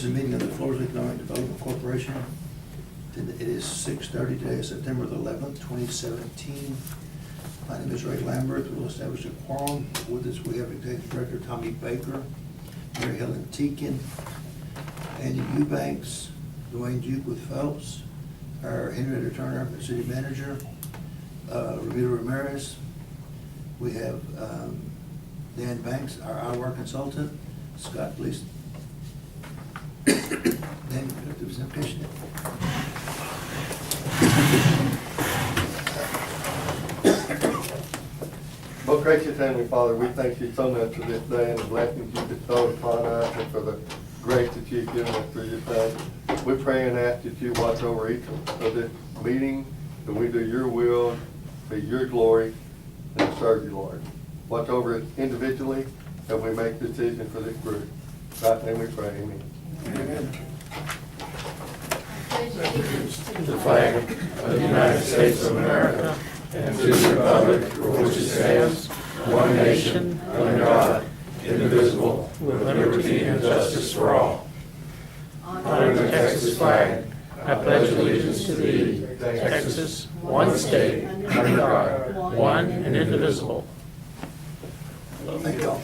is a meeting of the Floresville Economic Development Corporation. It is 6:30 today, September the 11th, 2017. My name is Ray Lambert. We'll establish a quorum. With us, we have Executive Director Tommy Baker, Mary Helen Teakin, Andy Eubanks, Dwayne Duke with Phelps, our Henrietta Turner, the City Manager, Ramiro Ramirez. We have Dan Banks, our IR consultant, Scott, please. Dan, do some presentation. Most gracious Heavenly Father, we thank you so much for this day and the blessings you bestowed upon us and for the grace that you've given us through your Son. We pray and ask that you watch over each of this meeting, that we do your will, be your glory, and serve you, Lord. Watch over it individually as we make decisions for this group. In God's name we pray, amen. Amen. The flag of the United States of America and to the republic for which it stands, one nation, under God, indivisible, with liberty and justice for all. Honoring the Texas flag, I pledge allegiance to thee, Texas, one state, under God, one and indivisible. Thank you all.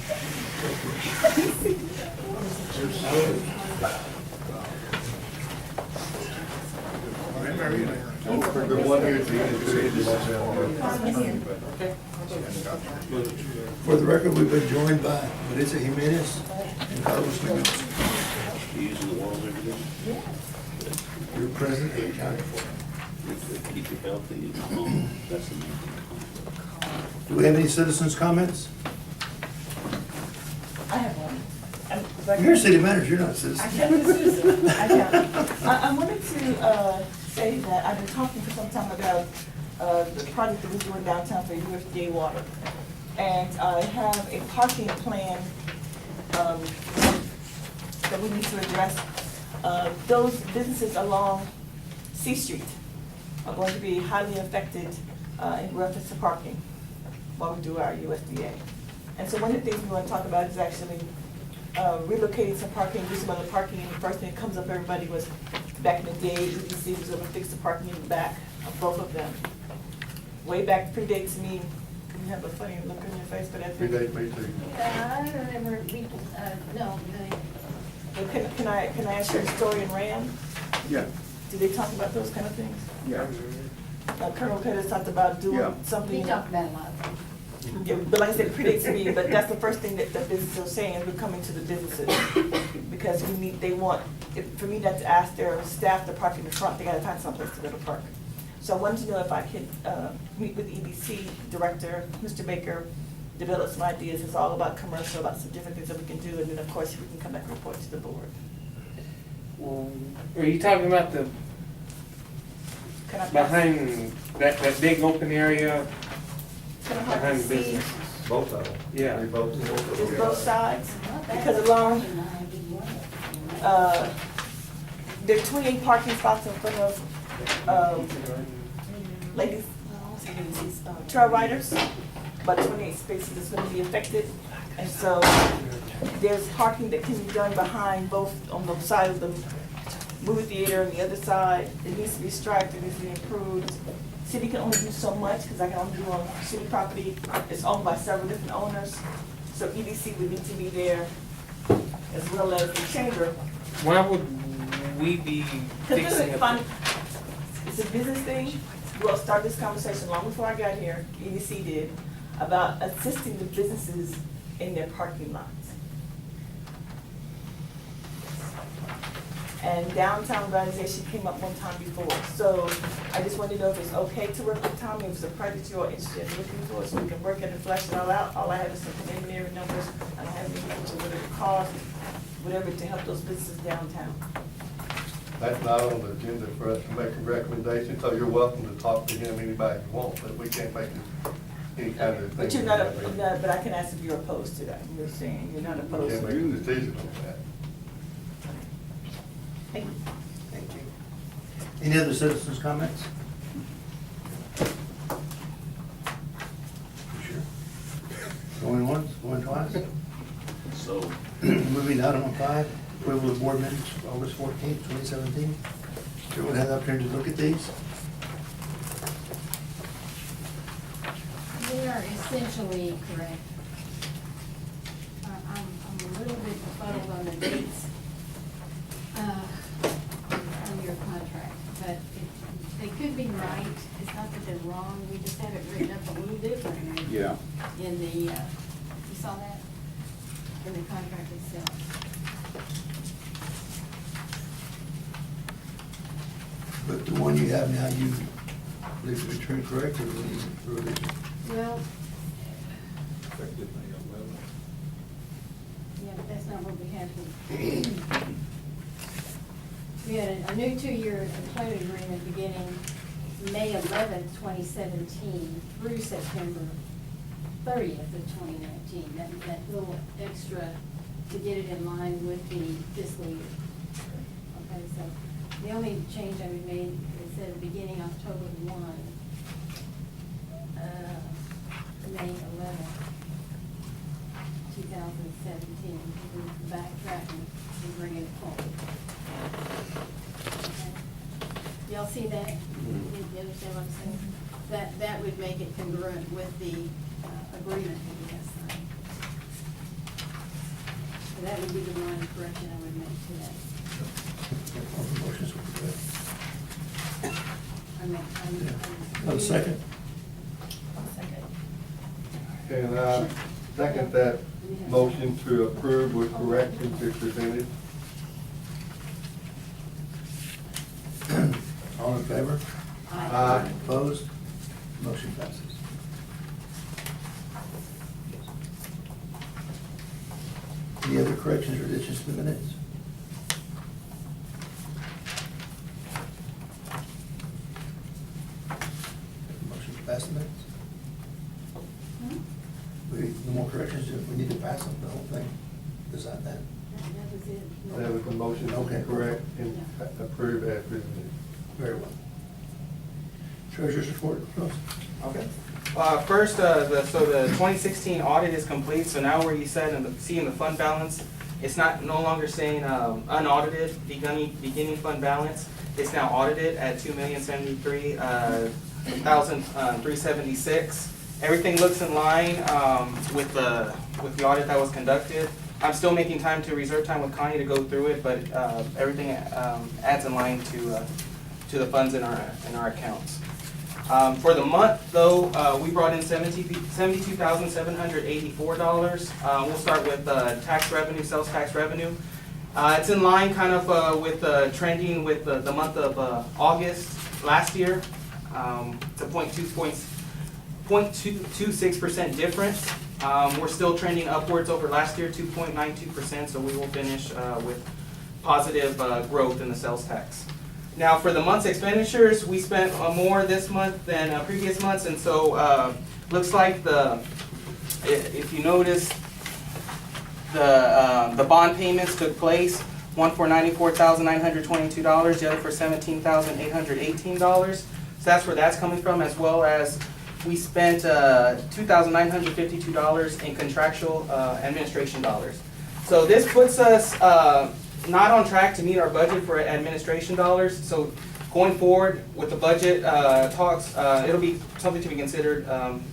The one here at the end is For the record, we've been joined by Melissa Jimenez and Carlos Munoz. Using the walls every day. You're present and accounted for. Keep you healthy. That's the main thing. Do we have any citizens' comments? I have one. You're a city manager, you're not a I citizen. can't, Susan. I can't. I wanted to say that I've been talking for some time about the project that we're doing downtown for USDA water. And I have a parking plan that we need to address. Those businesses along C Street are going to be highly affected in reference to parking while we do our USDA. And so one of the things we want to talk about is actually relocating some parking, do some other parking. And the first thing that comes up, everybody was, back in the day, EDC was going to fix the parking in the back of both of them. Way back, predates me. You have a funny look on your face, but I think. Predate me too. I don't remember, no, But can I ask you a story in Ram? Yeah, Did they talk about those kind of things? yeah. Colonel Pettis talked about doing Yeah. something. we talked about a lot of things. Yeah, but like I said, it predates me, but that's the first thing that the businesses are saying, we're coming to the businesses. Because they want, for me not to ask their staff to park in the front, they gotta find someplace to go to park. So I wanted to know if I could meet with EDC Director, Mr. Baker, develop some ideas. It's all about commercial, about some different things that we can do, and then of course, we can come back and report to the board. Are you talking about the, Can I pass? behind that big open area? Can I hardly behind the see? business? Both of them. Yeah. We both. Just both sides? Because along, there are 28 parking spots in front of, ladies, trail riders, about 28 spaces that's gonna be affected. And so there's parking that can be done behind both, on both sides of the movie theater and the other side. It needs to be striped, it needs to be improved. City can only do so much, because I can only do on city property. It's owned by several different owners. So EDC would need to be there, as well as the chamber. Why would we be Because this fixing is it? fun, it's a business thing. We'll start this conversation long before I got here, EDC did, about assisting the businesses in their parking lots. And downtown organization came up one time before. So I just wanted to know if it's okay to work with Tommy, if it's a project you're interested in looking for, so we can work it and flesh it all out. All I have is some preliminary numbers. I don't have any picture of what it costs, whatever, to help those businesses downtown. That's not on the agenda for us to make a recommendation, so you're welcome to talk to him anybody you want, but we can't make any kind of thing. But you're not, but I can ask if you're opposed to that. You're saying you're not We opposed can't to make it. a decision on that. Thank you. Thank you. Any other citizens' comments? You sure? Going once, going twice? So, Moving to item 5, approval of board minutes, August 14th, 2017. Everyone had the opportunity to look at these? They are essentially correct. I'm a little bit befuddled on the dates on your contract, but they could be right. It's not that they're wrong, we just have it written up a little differently. Yeah. In the, you saw that? In the contract itself. But the one you have now, you believe to be true and correct, or will you? Well, yeah, but that's not what we had here. We had a new two-year employment agreement beginning May 11th, 2017 through September 30th of 2019. That little extra to get it in line with the fiscal year. Okay, so the only change I would make is at the beginning October 1, May 11th, 2017. We're backtracking and bringing it forward. Okay. Y'all see that? You understand what I'm saying? That would make it congruent with the agreement that we have signed. So that would be the one correction I would make to that. All the motions will be good. Have a second? And I second that motion to approve with corrections as presented. All in favor? Aye. Opposed? Motion passes. Any other corrections or additions to the minutes? Motion to pass the minutes? No more corrections, we need to pass them, the whole thing, decide that. That was it. That was the motion to Okay. correct and approve as presented. Very well. Treasurer's report, Rose? Okay. First, so the 2016 audit is complete, so now where you see in the fund balance, it's no longer saying unaudited beginning fund balance. It's now audited at $2,073,376. Everything looks in line with the audit that was conducted. I'm still making time to reserve time with Connie to go through it, but everything adds in line to the funds in our accounts. For the month, though, we brought in $72,784. We'll start with tax revenue, sales tax revenue. It's in line kind of with trending with the month of August last year. It's a 0.26% difference. We're still trending upwards over last year, 2.92%, so we will finish with positive growth in the sales tax. Now, for the month's expenditures, we spent more this month than previous months, and so looks like if you notice, the bond payments took place. One for $94,922, the other for $17,818. So that's where that's coming from, as well as we spent $2,952 in contractual administration dollars. So this puts us not on track to meet our budget for administration dollars. So going forward with the budget talks, it'll be something to be considered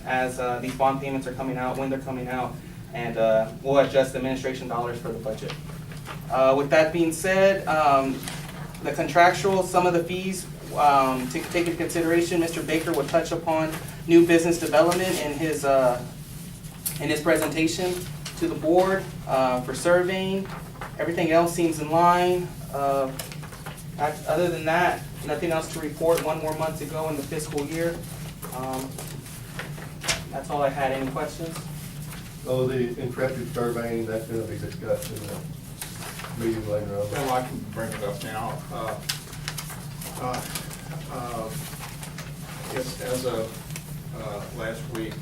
as these bond payments are coming out, when they're coming out, and we'll adjust administration dollars for the budget. With that being said, the contractual, some of the fees to take into consideration, Mr. Baker will touch upon new business development in his presentation to the board for surveying. Everything else seems in line. Other than that, nothing else to report. One more month to go in the fiscal year. That's all I had. Any questions? So the intrepid surveying, that's going to be discussed in the meeting later on. Well, I can bring it up now. As of last week,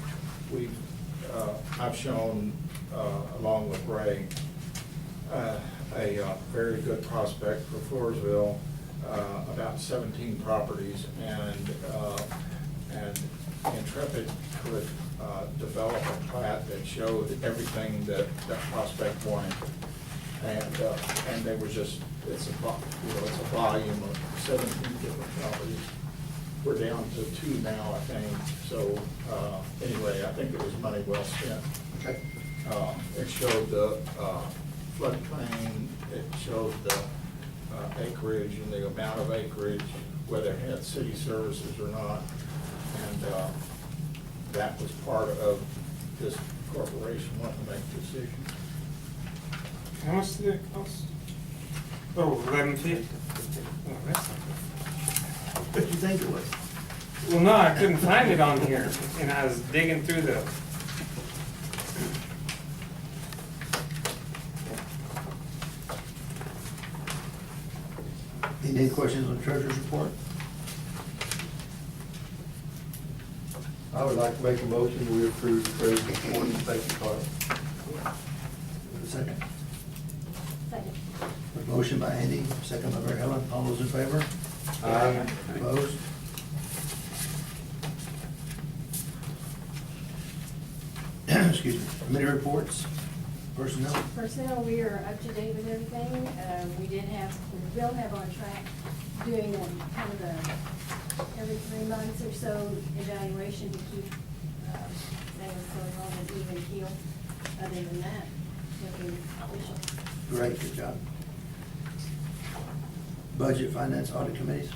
I've shown, along with Ray, a very good prospect for Floresville, about 17 properties, and Intrepid could develop a plat that showed everything that prospect wanted. And they were just, it's a volume of 17 different properties. We're down to 2 now, I think, so, anyway, I think it was money well spent. Okay. It showed the floodplain, it showed the acreage and the amount of acreage, whether it had city services or not. And that was part of this corporation wanting to make decisions. How much did it cost? Oh, 1150. Oh, that's not What do you think it was? good. Well, no, I couldn't find it on here, and I was digging through the. Any questions on the treasurer's report? I would like to make a motion that we approve the treasurer's report. Thank you, Carl. Second. Second. A motion by Andy, second by Mary Helen. All those in favor? Aye. Opposed? Excuse me. Committee reports, personnel. Personnel, we are up to date with everything. We will have on track doing kind of a every 3 months or so evaluation to keep things going on an even keel. Other than that, looking official. Great, good job. Budget, finance, audit committees.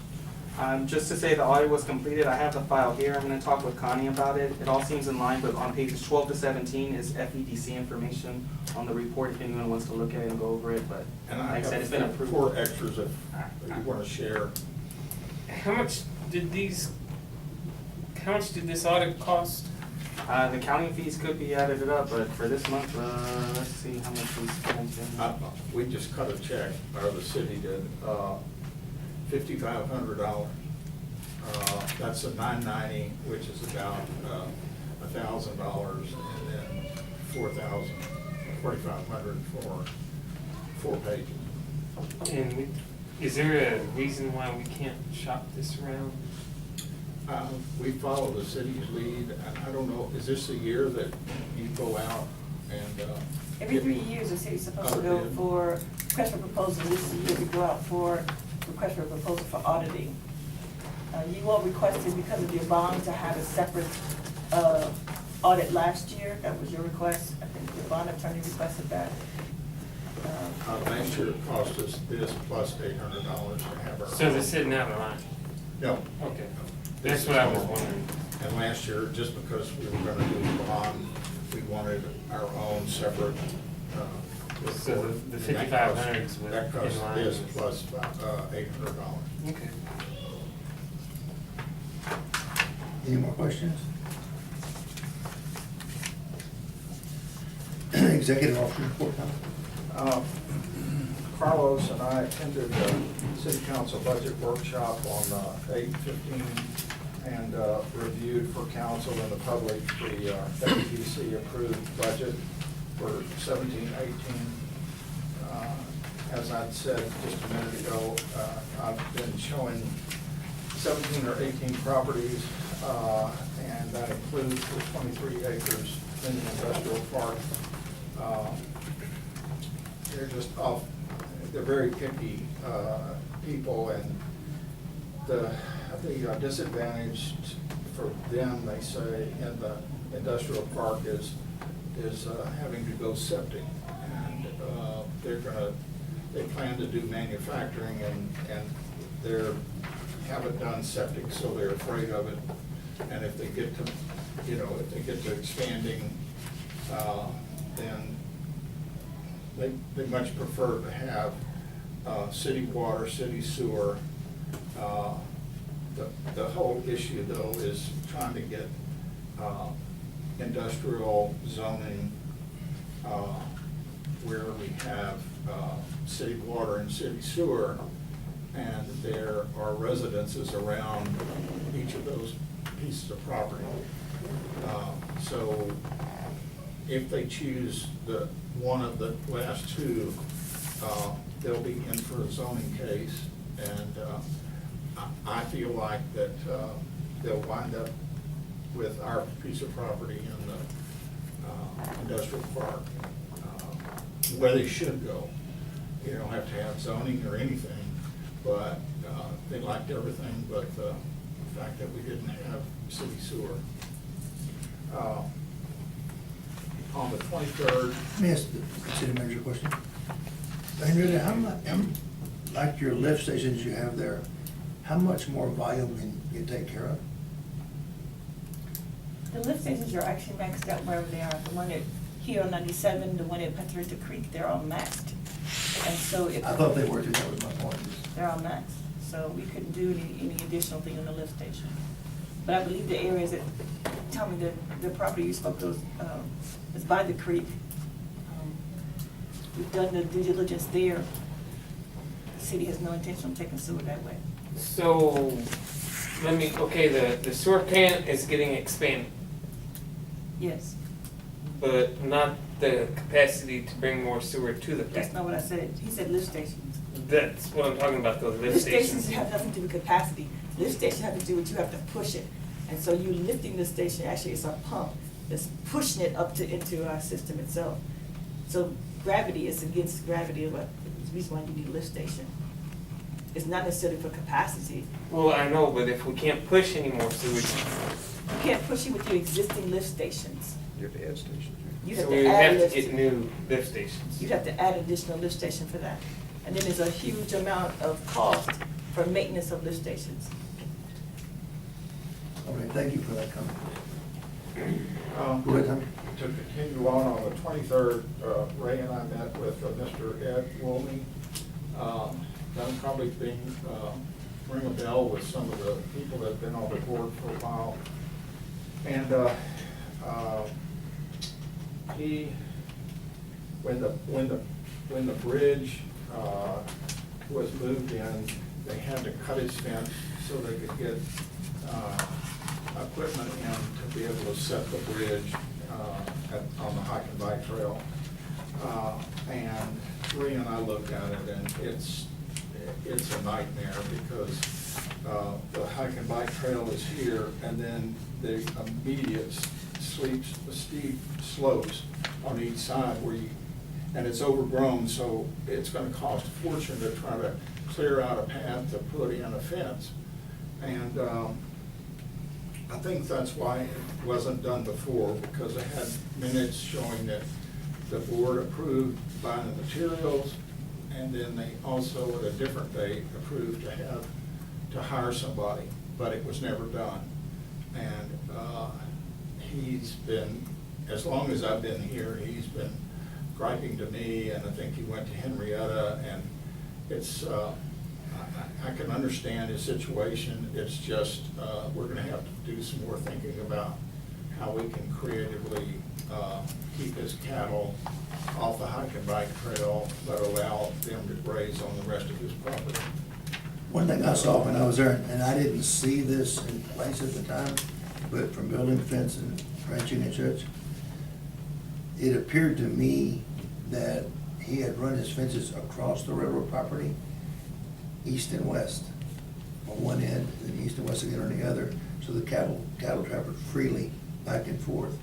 Just to say the audit was completed, I have the file here, I'm gonna talk with Connie about it. It all seems in line, but on pages 12 to 17 is FEDC information on the report, if anyone wants to look at it and go over it, but And I like I said, it's been have approved. 4 extras if you want to share. How much did this audit cost? The counting fees could be added up, but for this month, let's see how much we spent in. We just cut a check, or the city did, $5,500. That's a 990, which is about $1,000, and then 4,500 for 4 pages. And is there a reason why we can't shop this around? We follow the city's lead. I don't know, is this the year that you go out and? Every get 3 years, the city's supposed to other go bid? for request for proposal. This is the year we go out for request for proposal for auditing. You all requested, because of your bond, to have a separate audit last year. That was your request. I think the bond attorney requested that. Last year it cost us this plus $800 to have our. So they're sitting out of line? No. Okay, that's what I was wondering. And last year, just because we were gonna do the bond, we wanted our own separate, So report. the 5,500 was That cost in line this with- plus $800. Okay. Any more questions? Executive officer report, Tom. Carlos and I attended the city council budget workshop on 8/15 and reviewed for council and the public the WCN approved budget for 17-18. As I'd said just a minute ago, I've been showing 17 or 18 properties, and that includes the 23 acres in the industrial park. They're just off, they're very picky people, and the disadvantage for them, they say, in the industrial park is having to go septic. And they plan to do manufacturing, and they're haven't done septic, so they're afraid of it. And if they get to expanding, then they much prefer to have city water, city sewer. The whole issue, though, is trying to get industrial zoning where we have city water and city sewer, and there are residences around each of those pieces of property. So if they choose one of the last two, they'll be in for a zoning case, and I feel like that they'll wind up with our piece of property in the industrial park, where they should go. you don't have to have zoning or anything, but they liked everything but the fact that we didn't have city sewer. On the 23rd, Let me ask the city manager a question. Henrietta, like your lift stations you have there, how much more volume can you take care of? The lift stations are actually maxed out wherever they are. The one at here on 97, the one at Patricia Creek, they're all maxed. And so if. I thought they were too, that was my point. They're all maxed, so we couldn't do any additional thing on the lift station. But I believe the areas that, tell me the property you spoke of, is by the creek. We've done the due diligence there. The city has no intention of taking sewer that way. So, the sewer plant is getting expanded, Yes, but not the capacity to bring more sewer to the that's plant. not what I said. He said lift stations. That's what I'm talking about, those lift Lift stations stations. have nothing to do with capacity. Lift station have to do with you have to push it. And so you lifting the station, actually it's a pump that's pushing it up into our system itself. So gravity is against gravity, but the reason why you need a lift station. It's not necessarily for capacity. Well, I know, but if we can't push any more sewage, You can't push it with your existing lift stations. You have to add stations. You so have we to would add have to lift. get new lift stations. You'd have to add additional lift station for that. And then there's a huge amount of cost for maintenance of lift stations. Okay, thank you for that comment. Go ahead, Tommy. to continue on the 23rd, Ray and I met with Mr. Ed Woolney. That'll probably ring a bell with some of the people that have been on the board for a while. And when the bridge was moved in, they had to cut his fence so they could get equipment in to be able to set the bridge on the hike and bike trail. And Ree and I looked at it, and it's a nightmare because the hike and bike trail is here, and then the immediate steep slopes on each side and it's overgrown, so it's gonna cost a fortune to try to clear out a path to put in a fence. And I think that's why it wasn't done before, because I had minutes showing that the board approved buying the materials, and then they also, at a different date, approved to hire somebody, but it was never done. And he's been, as long as I've been here, he's been griping to me, and I think he went to Henrietta, and it's, I can understand his situation. It's just, we're gonna have to do some more thinking about how we can creatively keep his cattle off the hike and bike trail, but allow them to graze on the rest of his property. One thing I saw when I was there, and I didn't see this in place at the time, but from building fence and ranching and church, it appeared to me that he had run his fences across the railroad property, east and west, on one end, and east and west again on the other, so the cattle traveled freely back and forth.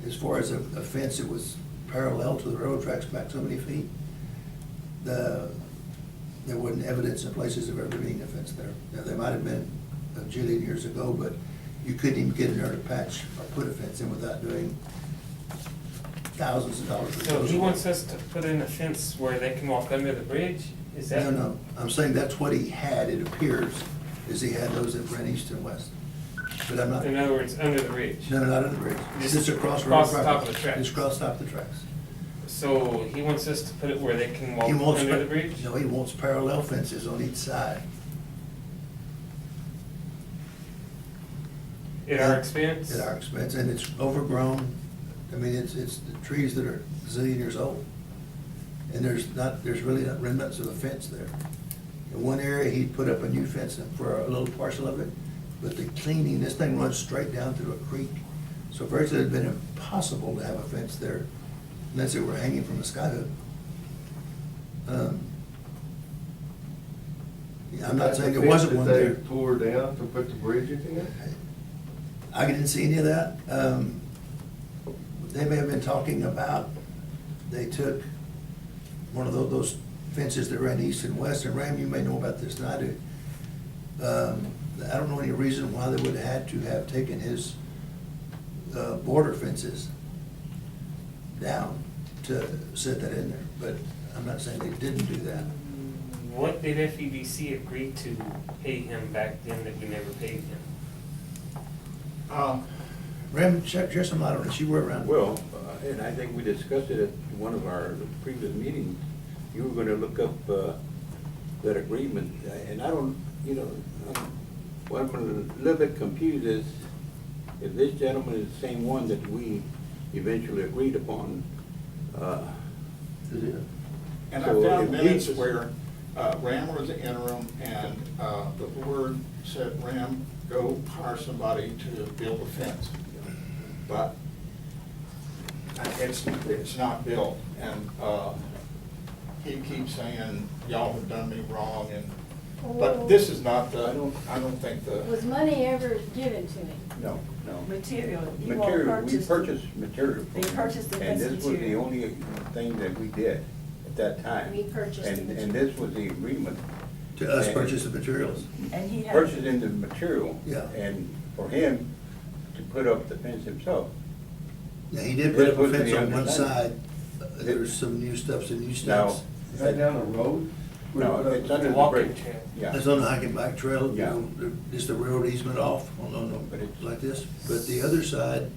As far as a fence, it was parallel to the railroad tracks back so many feet. There wasn't evidence in places of ever being a fence there. Now, there might have been a jillion years ago, but you couldn't even get in there to patch or put a fence in without doing thousands of dollars. So he wants us to put in a fence where they can walk under the bridge? Is that? No, I'm saying that's what he had, it appears, is he had those that ran east and west. But I'm not. In other words, under the bridge? No, not under the bridge. Just across across railroad the top of property. the tracks. Just across the top of the tracks. So he wants us to put it where they can walk He wants under the bridge? No, he wants parallel fences on each side. At our expense? At our expense, and it's overgrown. I mean, it's the trees that are a zillion years old. And there's really not remnants of a fence there. In one area, he put up a new fence for a little parcel of it, but the cleaning, this thing runs straight down through a creek. So virtually it'd been impossible to have a fence there unless it were hanging from a skyhook. I'm not saying there wasn't one there. They tore down to put the bridge in? I didn't see any of that. They may have been talking about, they took one of those fences that ran east and west, and Ram, you may know about this than I do. I don't know any reason why they would have had to have taken his border fences down to set that in there, but I'm not saying they didn't do that. What did FEDC agree to pay him back then that we never paid him? Ram, share some light on this, you were around. Well, and I think we discussed it at one of our previous meetings. You were gonna look up that agreement, and I don't, you know, what I'm a little bit confused is if this gentleman is the same one that we eventually agreed upon. And I So found if minutes we- where Ram was the interim, and the board said, Ram, go hire somebody to build a fence. But it's not built, and he keeps saying, y'all have done me wrong, and, but this is not the, I don't think the. Was money ever given to me? No, no. Material, you all Material, we purchased. purchased material. from They him, purchased the and fence this was the material. only thing that we did at that time. We purchased the And material. this was the agreement. To us And- purchase the materials. And he had. Purchasing the material. Yeah. And for him to put up the fence himself. Yeah, he did put up a This was fence the on one side, understanding. there's some new stuff, some new Now, steps. Is that down the road? no, it's under the Walking bridge. trail. Yeah. It's on the hike and bike trail, you Yeah. know, just a railroad easement off, But it's- like this. But the other side,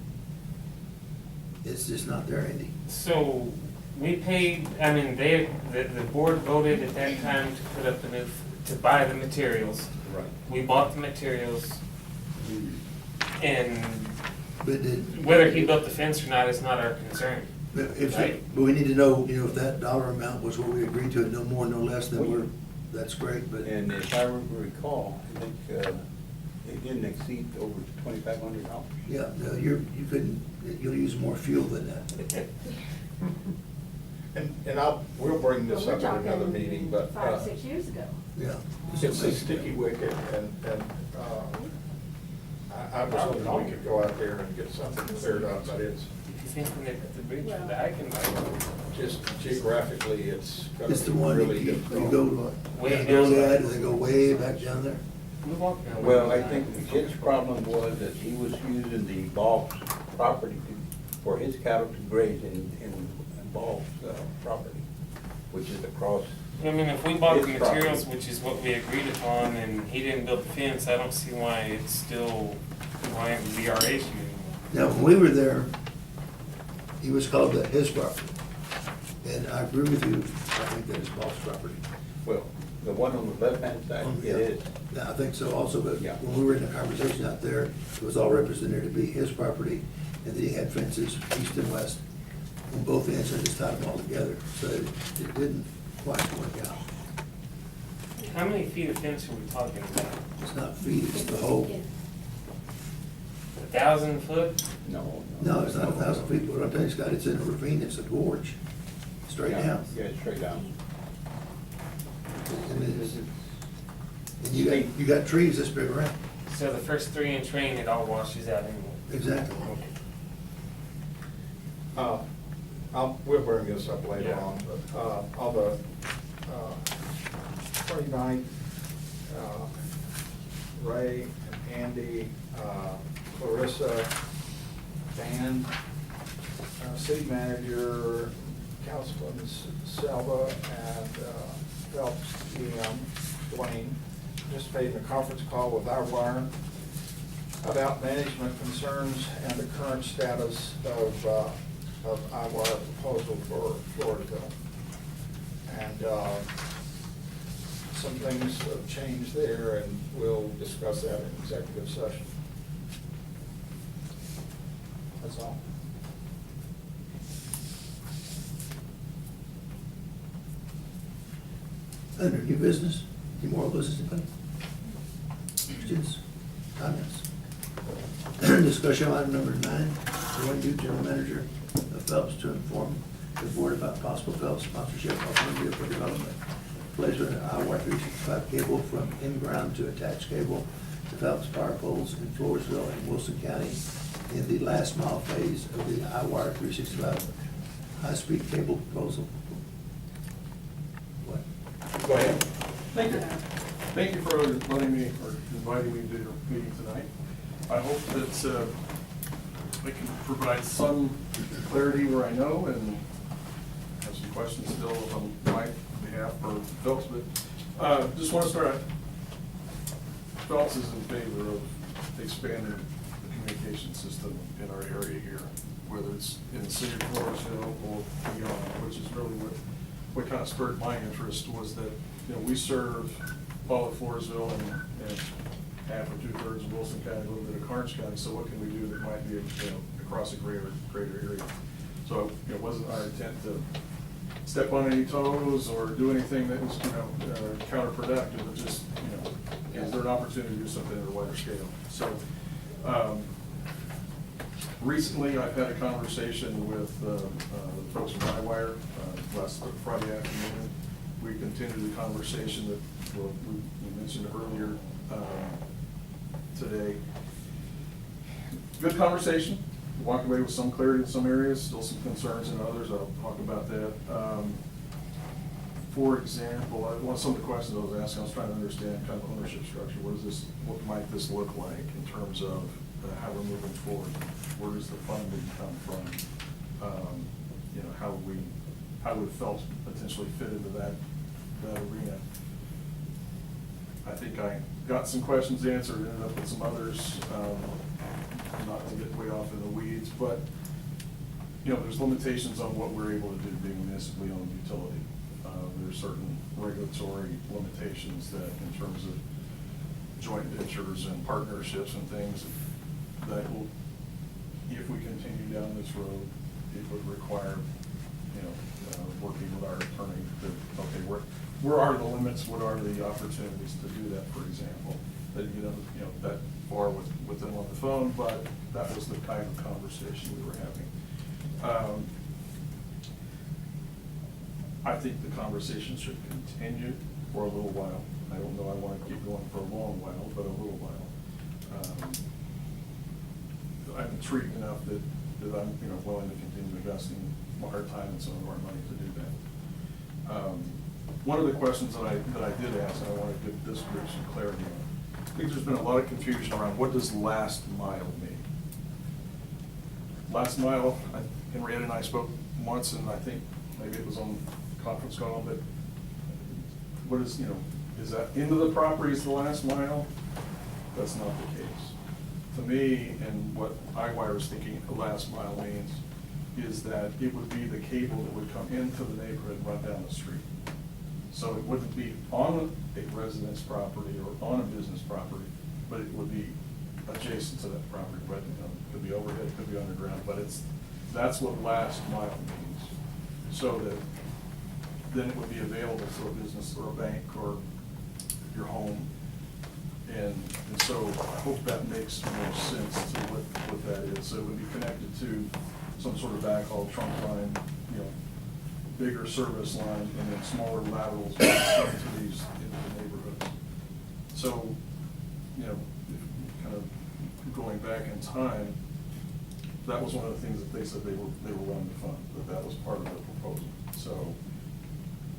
it's just not there, Andy. So we paid, I mean, the board voted at that time to put up the new, to buy the materials. Right. We bought the materials, and But did, whether he built the fence or not is not our concern. but if, Right. but we need to know, you know, if that dollar amount was what we agreed to, no more, no less, then we're, that's great, but. And if I recall, I think it didn't exceed over $2,500. Yeah, no, you couldn't, you'll use more fuel than that. And we'll bring this Well, up we're at another talking meeting, but. 5, 6 years ago. Yeah. It's a sticky wicket, and I was hoping we could go out there and get something cleared up, but it's You think when they put the bridge for the hike and bike, just geographically, it's gonna It's the be one, really you difficult. go, Way go down. that, and they go way back down there. we walk down. Well, I think his problem was that he was using the Ball's property for his cattle to graze in Ball's property, which is across. I mean, if we bought the His property. materials, which is what we agreed upon, and he didn't build the fence, I don't see why it's still, why it would be our issue anymore. Now, when we were there, he was called his property. And I agree with you, I think that is Ball's property. Well, the one on the left-hand side, it Yeah. is. Yeah, I think so also, but Yeah. when we were in the conversation out there, it was all represented to be his property, and that he had fences east and west on both ends, and just tied them all together, so it didn't quite work out. How many feet of fence are we talking about? It's not feet, it's the whole, 1,000 foot? No. no, it's not 1,000 feet, but what I'm telling you, Scott, it's in a ravine, it's a gorge, straight Yeah, down. Yeah, straight down. And it's- and you got trees this big around, So the first 3-inch rain, it all washes out anyway. exactly. We'll bring this up later Yeah. on the 29th, Ray and Andy, Clarissa, Dan, city manager, Councilman Selva, and Phelps, GM, Dwayne, participated in a conference call with our wire about management concerns and the current status of IWire proposal for Floresville. And some things have changed there, and we'll discuss that in executive session. That's all. Under new business, any more business, anybody? Questions, comments? Discussion item number 9, Roy Duke, General Manager of Phelps, to inform the board about possible Phelps sponsorship opportunity for development. Placement of I-Wire 365 cable from in-ground to attached cable to Phelps power poles in Floresville and Wilson County in the last mile phase of the I-Wire 365 high-speed cable proposal. What? Thank you. Thank you for letting me, or inviting me to your meeting tonight. I hope that I can provide some clarity where I know and have some questions still on my behalf for Phelps, but just want to start out. Phelps is in favor of expanding the communication system in our area here, whether it's in the city of Floresville or beyond, which is really what kind of spurred my interest was that, you know, we serve all of Floresville and half or 2/3 of Wilson County, a little bit of Karnes County, so what can we do that might be, you know, across a greater area? So it wasn't our intent to step on any toes or do anything that was, you know, counterproductive, but just, you know, is there an opportunity to do something at a wider scale? So, recently I've had a conversation with the folks from Highwire last Friday afternoon. We continued the conversation that we mentioned earlier today. Good conversation. Walked away with some clarity in some areas, still some concerns in others. I'll talk about that. For example, some of the questions I was asking, I was trying to understand kind of ownership structure. What might this look like in terms of how we're moving forward? Where does the funding come from? You know, how would Phelps potentially fit into that arena? I think I got some questions answered, ended up with some others, not to get way off in the weeds, but, you know, there's limitations on what we're able to do being municipally owned utility. There's certain regulatory limitations that in terms of joint ventures and partnerships and things that will, if we continue down this road, it would require, you know, working with our attorney to, okay, where are the limits, what are the opportunities to do that, for example? That, you know, that far with them on the phone, but that was the kind of conversation we were having. I think the conversation should continue for a little while. I don't know, I want to keep going for a long while, but a little while. I'm intrigued enough that I'm, you know, willing to continue investing our time and some of our money to do that. One of the questions that I did ask, and I want to give this group some clarity on, I think there's been a lot of confusion around what does last mile mean? Last mile, Henrietta and I spoke once, and I think maybe it was on conference call, but what is, you know, is that into the property is the last mile? That's not the case. To me, and what Highwire is thinking the last mile means is that it would be the cable that would come into the neighborhood and run down the street. So it wouldn't be on a residence property or on a business property, but it would be adjacent to that property. But, you know, it could be overhead, it could be underground, but that's what last mile means. So that then it would be available to a business or a bank or your home. And so I hope that makes more sense to what that is. So it would be connected to some sort of backhaul trunk line, you know, bigger service line, and then smaller laterals into the neighborhoods. So, you know, kind of going back in time, that was one of the things that they said they were willing to fund, that was part of the proposal. So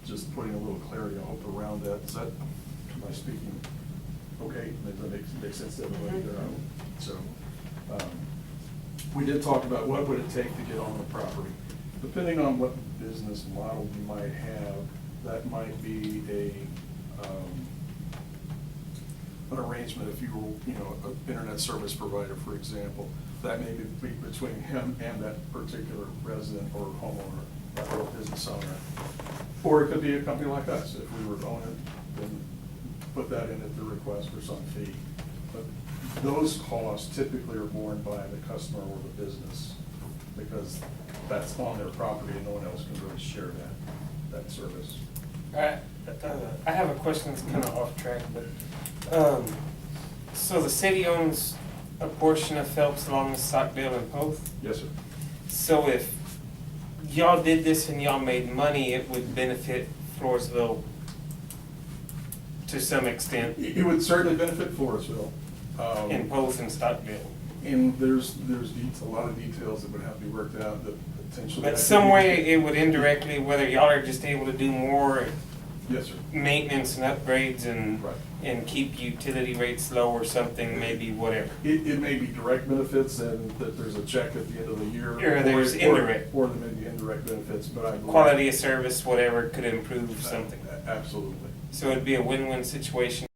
just putting a little clarity, I hope, around that. Is that, am I speaking okay? Does that make sense to everybody there? So we did talk about what would it take to get on the property. Depending on what business model you might have, that might be an arrangement. If you were, you know, an internet service provider, for example, that may be between him and that particular resident or homeowner or business owner. Or it could be a company like us. If we were to own it, then put that in at the request for some fee. But those costs typically are borne by the customer or the business because that's on their property and no one else can really share that service. I have a question that's kind of off track, but so the city owns a portion of Phelps along with Stockdale and Poth? Yes, sir. So if y'all did this and y'all made money, it would benefit Floresville to some extent? It would certainly benefit Floresville. In Poth and Stockdale? And there's a lot of details that would have to be worked out that potentially. But some way it would indirectly, whether y'all are just able to do more Yes, sir. maintenance and upgrades and, Right. and keep utility rates low or something, maybe whatever. It may be direct benefits and that there's a check at the end of the year. Or there's indirect. Or there may be indirect benefits, but I believe. Quality of service, whatever, could improve something. Absolutely. So it'd be a win-win situation.